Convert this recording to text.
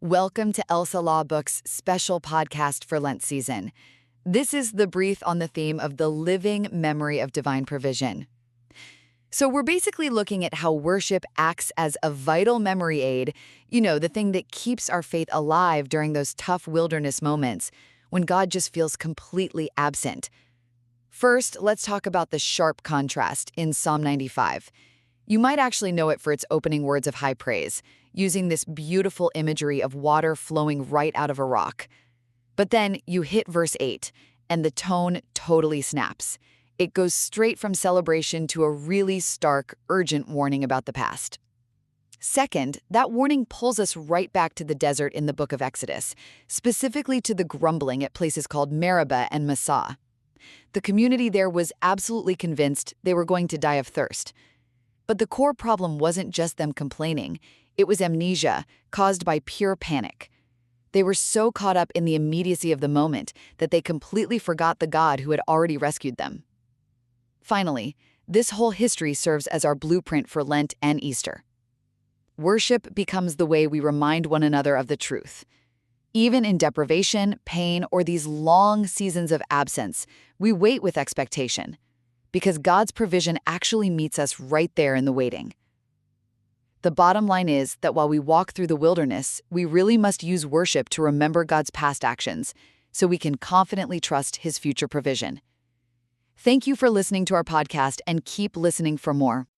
Welcome to Elselah Book's special podcast for Lent season. This is the brief on the theme of the living memory of divine provision. So we're basically looking at how worship acts as a vital memory aid, the thing that keeps our faith alive during those tough wilderness moments when God just feels completely absent. First, let's talk about the sharp contrast in Psalm 95. You might actually know it for its opening words of high praise, using this beautiful imagery of water flowing right out of a rock. But then you hit verse 8, and the tone totally snaps. It goes straight from celebration to a really stark, urgent warning about the past. Second, that warning pulls us right back to the desert in the book of Exodus, specifically to the grumbling at places called Meribah and Massah. The community there was absolutely convinced they were going to die of thirst. But the core problem wasn't just them complaining. It was amnesia, caused by pure panic. They were so caught up in the immediacy of the moment that they completely forgot the God who had already rescued them. Finally, this whole history serves as our blueprint for Lent and Easter. Worship becomes the way we remind one another of the truth. Even in deprivation, pain, or these long seasons of absence, we wait with expectation, because God's provision actually meets us right there in the waiting. The bottom line is that while we walk through the wilderness, we really must use worship to remember God's past actions so we can confidently trust His future provision. Thank you for listening to our podcast and keep listening for more.